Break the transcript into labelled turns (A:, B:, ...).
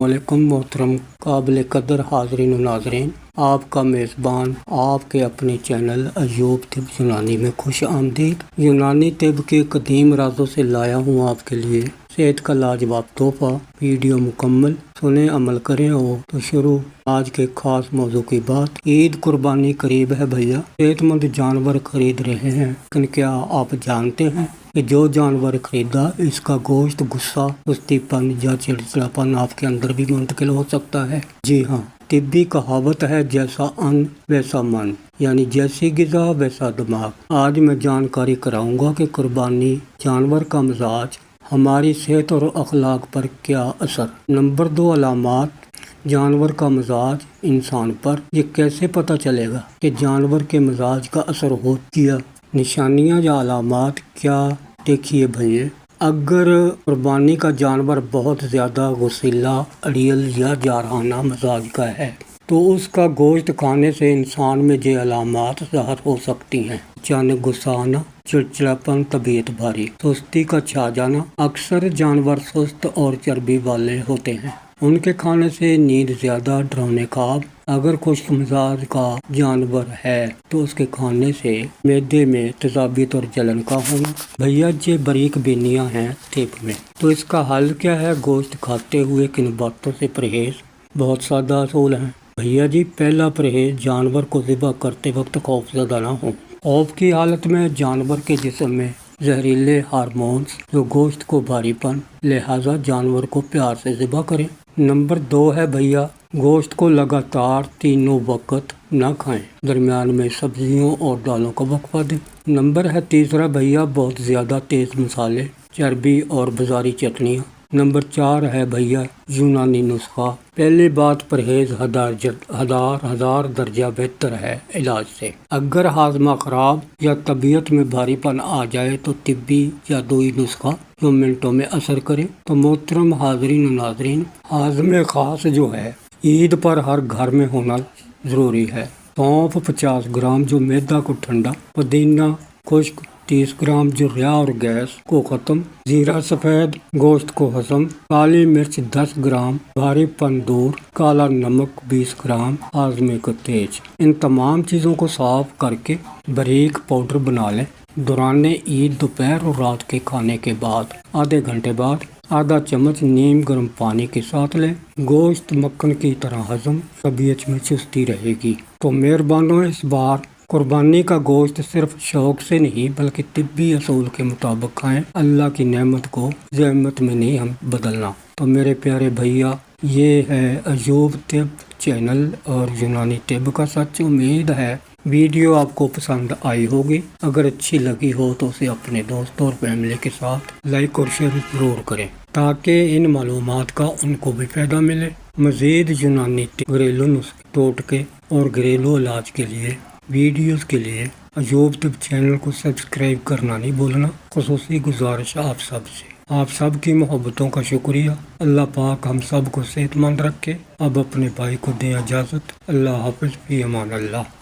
A: वालेकुम मोहतरम काबिल कदर हाज़रीन व नाज़रीन, आपका मेज़बान आपके अपने चैनल अयूब तिब यूनानी में खुश आमदीद। यूनानी तिब के कदीम राजों से लाया हूँ आपके लिए सेहत का लाजवाब तोहफा। वीडियो मुकम्मल सुने, अमल करें। और तो शुरू आज के खास मौजू की बात। ईद कुर्बानी करीब है भैया, सेहतमंद जानवर खरीद रहे हैं, लेकिन क्या आप जानते हैं कि जो जानवर खरीदा इसका गोश्त गुस्सा, सुस्तीपन या चिड़चिड़ापन आपके अंदर भी मुंतकिल हो सकता है। जी हाँ, तिब्बी कहावत है जैसा अन्न वैसा मन, यानी जैसी ग़िज़ा वैसा दिमाग। आज मैं जानकारी कराऊंगा कि कुर्बानी जानवर का मिजाज हमारी सेहत और अखलाक पर क्या असर। नंबर 2, अलामात जानवर का मिजाज इंसान पर। ये कैसे पता चलेगा कि जानवर के मिजाज का असर हो गया। निशानियाँ या अलामात क्या, देखिए भैया। अगर कुर्बानी का जानवर बहुत ज़्यादा गुस्सैला, अड़ियल या जारहाना मिजाज का है तो उसका गोश्त खाने से इंसान में ये अलामात ज़ाहिर हो सकती हैं। अचानक गुस्सा आना, चिड़चिड़ापन, तबीयत भारी, सुस्ती का छा जाना। अक्सर जानवर सुस्त और चर्बी वाले होते हैं, उनके खाने से नींद ज़्यादा, डरावने ख्वाब। अगर खुश्क मिजाज का जानवर है तो उसके खाने से मैदे में तेजाबियत और जलन का होना। भैया ये बारीक बीनियाँ हैं टिप में, तो इसका हल क्या है। गोश्त खाते हुए किन बातों से परहेज। बहुत सादा असूल है भैया जी। पहला परहेज, जानवर को ज़िबा करते वक्त खौफज़दा ना हो। खौफ की हालत में जानवर के जिस्म में जहरीले हार्मोन्स जो गोश्त को भारीपन, लिहाजा जानवर को प्यार से ज़िबा करें। नंबर 2 है भैया, गोश्त को लगातार तीनों वक्त ना खाएं, दरमियान में सब्जियों और दालों का वक्फा दें। नंबर है तीसरा भैया, बहुत ज़्यादा तेज़ मसाले, चर्बी और बाजारी चटनियाँ। नंबर 4 है भैया, यूनानी नुस्खा। पहली बात, परहेज हजार दर्जा बेहतर है इलाज से। अगर हाजमा खराब या तबीयत में भारीपन आ जाए तो तिब्बी या दोई नुस्खा जो मिनटों में असर करे। तो मोहतरम हाजरीन नाजरीन, हाजमे खास जो है ईद पर हर घर में होना ज़रूरी है। सौंफ 50 ग्राम जो मैदा को ठंडा, पुदीना खुश्क 30 ग्राम जो रिया और गैस को ख़त्म, जीरा सफ़ेद गोश्त को हजम, काली मिर्च 10 ग्राम भारीपन दूर, काला नमक 20 ग्राम हाजमे को तेज। इन तमाम चीज़ों को साफ करके बारीक पाउडर बना लें। दौरान ईद दोपहर और रात के खाने के बाद आधे घंटे बाद आधा चम्मच नीम गर्म पानी के साथ लें। गोश्त मक्खन की तरह हजम, तबीयत में चुस्ती रहेगी। तो मेहरबानों, इस बार कुर्बानी का गोश्त सिर्फ शौक से नहीं बल्कि तिब्बी असूल के मुताबिक खाएं। अल्लाह की नेमत को ज़हमत में नहीं हम बदलना। तो मेरे प्यारे भैया, ये है अयूब तिब चैनल और यूनानी तिब का सच। उम्मीद है वीडियो आपको पसंद आई होगी। अगर अच्छी लगी हो तो उसे अपने दोस्तों और फैमिली के साथ लाइक और शेयर ज़रूर करें ताकि इन मालूमात का उनको भी फ़ायदा मिले। मज़ीद यूनानी तिब, घरेलू नुस्खे, टोटके और घरेलू इलाज के लिए वीडियोस के लिए अयूब तिब चैनल को सब्सक्राइब करना नहीं भूलना। खुसूसी गुजारिश आप सब से, आप सब की मोहब्बतों का शुक्रिया। अल्लाह पाक हम सब को सेहतमंद रखे। अब अपने भाई को दें इजाज़त। अल्लाह हाफ़िज़, फ़ी अमान अल्लाह।